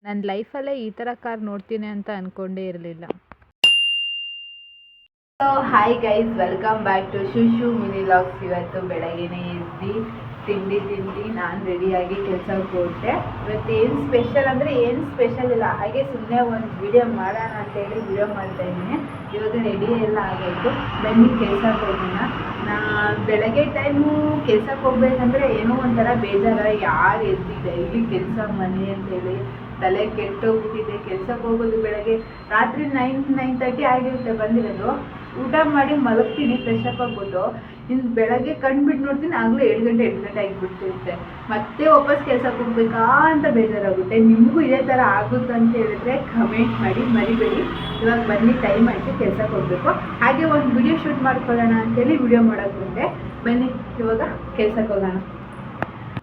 ನನ್ನ ಲೈಫಲ್ಲೇ ಈ ಥರ ಕಾರ್ ನೋಡ್ತೀನಿ ಅಂತ ಅಂದ್ಕೊಂಡೇ ಇರಲಿಲ್ಲ. Hi guys, welcome back to Shushu mini logs. ಇವತ್ತು ಬೆಳಗ್ಗೆನೇ ಎದ್ದು ತಿಂಡಿ ನಾನು ರೆಡಿಯಾಗಿ ಕೆಲಸಕ್ಕೆ ಹೋಗ್ತೆ. ಇವತ್ತು ಏನು ಸ್ಪೆಷಲ್ ಅಂದರೆ ಏನು ಸ್ಪೆಷಲ್ ಇಲ್ಲ, ಹಾಗೆ ಸುಮ್ಮನೆ ಒಂದು ವಿಡಿಯೋ ಮಾಡೋಣ ಅಂತೇಳಿ ವಿಡಿಯೋ ಮಾಡ್ತಾಯಿದ್ದೀನಿ. ಇವಾಗ ರೆಡಿ ಎಲ್ಲ ಆಗೈತು, ಬನ್ನಿ ಕೆಲ್ಸಕ್ಕೆ ಹೋಗೋಣ. ಬೆಳಗ್ಗೆ ಟೈಮು ಕೆಲ್ಸಕ್ಕೆ ಹೋಗ್ಬೇಕಂದ್ರೆ ಏನೋ ಒಂಥರ ಬೇಜಾರ, ಯಾರು ಎದ್ದು ಡೈಲಿ ಕೆಲಸ ಮನೆ ಅಂತೇಳಿ ತಲೆ ಕೆಟ್ಟೋಗ್ಬಿಟ್ಟಿದೆ. ಕೆಲ್ಸಕ್ಕೆ ಹೋಗೋದು ಬೆಳಗ್ಗೆ ರಾತ್ರಿ 9-9:30 ಆಗಿರುತ್ತೆ ಬಂದಿರೋದು. ಊಟ ಮಾಡಿ ಮಲಗ್ತೀನಿ ಫ್ರೆಶ್ ಅಪ್ ಆಗ್ಬಿಟ್ಟು. ಇನ್ನು ಬೆಳಗ್ಗೆ ಕಣ್ಬಿಟ್ಟು ನೋಡ್ತೀನಿ, ಆಗಲೂ 7 ಗಂಟೆ ಆಗಿಬಿಡ್ತಿರುತ್ತೆ. ಮತ್ತೆ ವಾಪಸ್ ಕೆಲ್ಸಕ್ಕೆ ಹೋಗ್ಬೇಕಾ ಅಂತ ಬೇಜಾರಾಗುತ್ತೆ. ನಿಮಗೂ ಇದೇ ಥರ ಆಗುತ್ತೆ ಅಂತ ಹೇಳಿದ್ರೆ ಕಮೆಂಟ್ ಮಾಡಿ, ಮರಿಬೇಡಿ. ಇವಾಗ ಬನ್ನಿ, ಟೈಮ್ ಆಯಿತು, ಕೆಲ್ಸಕ್ಕೆ ಹೋಗಬೇಕು. ಹಾಗೆ ಒಂದು ವಿಡಿಯೋ ಶೂಟ್ ಮಾಡ್ಕೊಳ್ಳೋಣ ಅಂತೇಳಿ ವಿಡಿಯೋ ಮಾಡೋಕ್ಕೆ ಬಂದೆ. ಬನ್ನಿ ಇವಾಗ ಕೆಲ್ಸಕ್ಕೆ ಹೋಗೋಣ.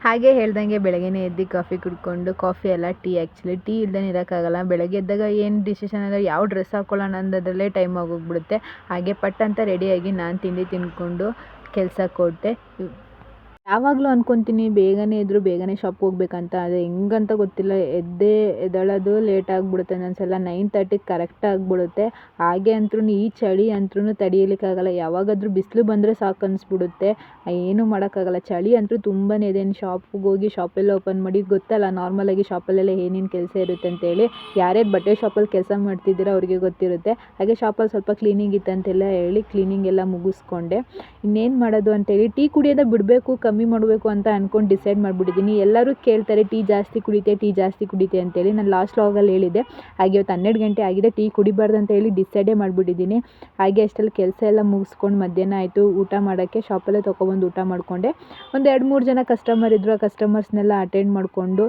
ಹಾಗೆ ಹೇಳ್ದಂಗೆ ಬೆಳಗ್ಗೆನೇ ಎದ್ದು ಕಾಫಿ ಕುಡ್ಕೊಂಡು, ಕಾಫಿ ಅಲ್ಲ ಟೀ, ಆ್ಯಕ್ಚುಲಿ ಟೀ ಇಲ್ಲದೇ ಇರೋಕ್ಕಾಗಲ್ಲ. ಬೆಳಗ್ಗೆ ಎದ್ದಾಗ ಏನು ಡಿಸಿಷನ್ ಅಂದರೆ ಯಾವ ಡ್ರೆಸ್ ಹಾಕ್ಕೊಳ್ಳೋಣ ಅನ್ನೋದ್ರಲ್ಲೇ ಟೈಮ್ ಆಗೋಗ್ಬಿಡುತ್ತೆ. ಹಾಗೆ ಪಟ್ ಅಂತ ರೆಡಿಯಾಗಿ ನಾನು ತಿಂಡಿ ತಿಂದ್ಕೊಂಡು ಕೆಲ್ಸಕ್ಕೆ ಹೊರಟೆ. ಯಾವಾಗಲೂ ಅಂದ್ಕೊತೀನಿ ಬೇಗನೆ ಎದ್ರು ಬೇಗನೆ ಶಾಪ್ಗೆ ಹೋಗ್ಬೇಕಂತ. ಅದು ಹೆಂಗಂತ ಗೊತ್ತಿಲ್ಲ, ಎದ್ದೇಳೋದು ಲೇಟ್ ಆಗಿಬಿಡುತ್ತೆ. ಒಂದೊಂದ್ಸಲ 9:30 ಕರೆಕ್ಟ್ ಆಗಿಬಿಡುತ್ತೆ. ಹಾಗೆ ಅಂತೂ ಈ ಚಳಿ ಅಂತೂ ತಡೆಯಲಿಕ್ಕಾಗಲ್ಲ. ಯಾವಾಗಾದರೂ ಬಿಸಿಲು ಬಂದರೆ ಸಾಕು ಅನಿಸ್ಬಿಡುತ್ತೆ. ಏನೂ ಮಾಡೋಕ್ಕಾಗಲ್ಲ. ಚಳಿ ಅಂತೂ ತುಂಬಾ ಇದೆ. ಶಾಪ್ಗೆ ಹೋಗಿ ಶಾಪೆಲ್ಲ ಓಪನ್ ಮಾಡಿ, ಗೊತ್ತಲ್ಲ ನಾರ್ಮಲಾಗಿ ಶಾಪಲ್ಲೆಲ್ಲ ಏನೇನು ಕೆಲಸ ಇರುತ್ತೆ ಅಂತೇಳಿ. ಯಾರ್ಯಾರು ಬಟ್ಟೆ ಶಾಪಲ್ಲಿ ಕೆಲಸ ಮಾಡ್ತಿದ್ದೀರೋ ಅವ್ರಿಗೆ ಗೊತ್ತಿರುತ್ತೆ. ಹಾಗೆ ಶಾಪಲ್ಲಿ ಸ್ವಲ್ಪ ಕ್ಲೀನಿಂಗ್ ಇತ್ತಂತೆಲ್ಲ ಹೇಳಿ ಕ್ಲೀನಿಂಗ್ ಎಲ್ಲ ಮುಗಿಸ್ಕೊಂಡೆ. ಇನ್ನೇನು ಮಾಡೋದು ಅಂತೇಳಿ ಟೀ ಕುಡಿಯೋದ ಬಿಡಬೇಕು, ಕಮ್ಮಿ ಮಾಡಬೇಕು ಅಂತ ಅಂದ್ಕೊಂಡು ಡಿಸೈಡ್ ಮಾಡಿಬಿಟ್ಟಿದ್ದೀನಿ. ಎಲ್ಲರೂ ಕೇಳ್ತಾರೆ ಟೀ ಜಾಸ್ತಿ ಕುಡಿತೆ ಅಂತೇಳಿ. ನಾನು ಲಾಸ್ಟ್ ವ್ಲಾಗಲ್ಲಿ ಹೇಳಿದ್ದೆ. ಹಾಗೆ ಇವತ್ತು 12 ಗಂಟೆ ಆಗಿದೆ, ಟೀ ಕುಡಿಬಾರ್ದು ಅಂತ ಹೇಳಿ ಡಿಸೈಡೇ ಮಾಡಿಬಿಟ್ಟಿದ್ದೀನಿ. ಹಾಗೆ ಅಷ್ಟರಲ್ಲಿ ಕೆಲಸ ಎಲ್ಲ ಮುಗಿಸ್ಕೊಂಡು ಮಧ್ಯಾಹ್ನ ಆಯಿತು. ಊಟ ಮಾಡೋಕ್ಕೆ ಶಾಪಲ್ಲೇ ತೊಗೊಬಂದು ಊಟ ಮಾಡಿಕೊಂಡೆ. ಒಂದು 2-3 ಜನ ಕಸ್ಟಮರ್ ಇದ್ದರು. ಆ ಕಸ್ಟಮರ್ಸ್ನೆಲ್ಲ ಅಟೆಂಡ್ ಮಾಡಿಕೊಂಡು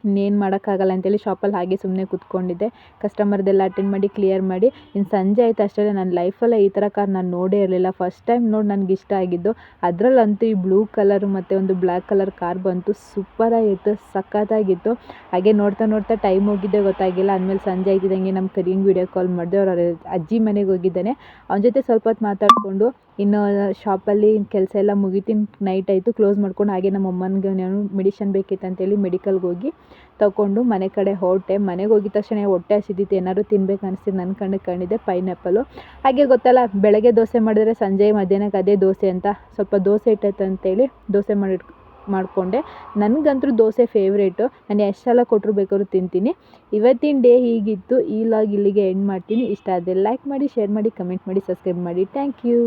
ಇನ್ನೇನು ಮಾಡೋಕ್ಕಾಗಲ್ಲ ಅಂತೇಳಿ ಶಾಪಲ್ಲಿ ಹಾಗೆ ಸುಮ್ಮನೆ ಕೂತ್ಕೊಂಡಿದ್ದೆ. ಕಸ್ಟಮರ್ದೆಲ್ಲ ಅಟೆಂಡ್ ಮಾಡಿ ಕ್ಲಿಯರ್ ಮಾಡಿ ಇನ್ನು ಸಂಜೆ ಆಯಿತು ಅಷ್ಟೇ. ನನ್ನ ಲೈಫಲ್ಲೇ ಈ ಥರ ಕಾರ್ ನಾನು ನೋಡೇ ಇರಲಿಲ್ಲ. ಫಸ್ಟ್ ಟೈಮ್ ನೋಡಿ ನನಗೆ ಇಷ್ಟ ಆಗಿದ್ದು. ಅದರಲ್ಲಂತೂ ಈ ಬ್ಲೂ ಕಲರು ಮತ್ತು ಒಂದು ಬ್ಲ್ಯಾಕ್ ಕಲರ್ ಕಾರ್ ಬಂತು, ಸೂಪರಾಗಿತ್ತು, ಸಖತ್ತಾಗಿತ್ತು. ಹಾಗೆ ನೋಡ್ತಾ ಟೈಮ್ ಹೋಗಿದ್ದೆ ಗೊತ್ತಾಗಿಲ್ಲ. ಆದಮೇಲೆ ಸಂಜೆ ಆಯ್ತಿದ್ದಂಗೆ ನಮ್ಮ ಕರಿಯಂಗೆ ವೀಡಿಯೋ ಕಾಲ್ ಮಾಡಿದೆ. ಅವ್ರ ಅಜ್ಜಿ ಮನೆಗೆ ಹೋಗಿದ್ದಾನೆ, ಅವನ ಜೊತೆ ಸ್ವಲ್ಪ ಹೊತ್ತು ಮಾತಾಡಿಕೊಂಡು ಇನ್ನು ಶಾಪಲ್ಲಿ ಕೆಲಸ ಎಲ್ಲ ಮುಗೀತು. ನೈಟ್ ಆಯಿತು, ಕ್ಲೋಸ್ ಮಾಡ್ಕೊಂಡು ಹಾಗೆ ನಮ್ಮ ಅಮ್ಮನಿಗೆ ನಾನು ಮೆಡಿಷನ್ ಬೇಕಿತ್ತು ಅಂತೇಳಿ ಮೆಡಿಕಲ್ಗೆ ಹೋಗಿ ತಗೊಂಡು ಮನೆ ಕಡೆ ಹೊರಟೆ. ಮನೆಗೆ ಹೋಗಿದ ತಕ್ಷಣ ಹೊಟ್ಟೆ ಹಸಿದಿತ್ತು, ಏನಾದ್ರು ತಿನ್ಬೇಕು ಅನಿಸ್ತಿದ್ದು. ನನ್ನ ಕಣ್ಣಿಗೆ ಕಂಡಿದ್ದೆ ಪೈನಾಪಲ್ಲು. ಹಾಗೆ ಗೊತ್ತಲ್ಲ, ಬೆಳಗ್ಗೆ ದೋಸೆ ಮಾಡಿದ್ರೆ ಸಂಜೆ ಮಧ್ಯಾಹ್ನಕ್ಕೆ ಅದೇ ದೋಸೆ ಅಂತ ಸ್ವಲ್ಪ ದೋಸೆ ಇಟ್ಟೈತೆ ಅಂತೇಳಿ ದೋಸೆ ಮಾಡಿಕೊಂಡೆ. ನನಗಂತೂ ದೋಸೆ ಫೇವ್ರೇಟು. ನಾನು ಎಷ್ಟು ಸಲ ಕೊಟ್ಟರು ಬೇಕಾದ್ರೂ ತಿಂತೀನಿ. ಇವತ್ತಿನ ಡೇ ಹೀಗಿತ್ತು. ಈ ವ್ಲಾಗ್ ಇಲ್ಲಿಗೆ ಎಂಡ್ ಮಾಡ್ತೀನಿ. ಇಷ್ಟ ಆದರೆ ಲೈಕ್ ಮಾಡಿ, ಶೇರ್ ಮಾಡಿ, ಕಮೆಂಟ್ ಮಾಡಿ, ಸಬ್ಸ್ಕ್ರೈಬ್ ಮಾಡಿ. Thank you.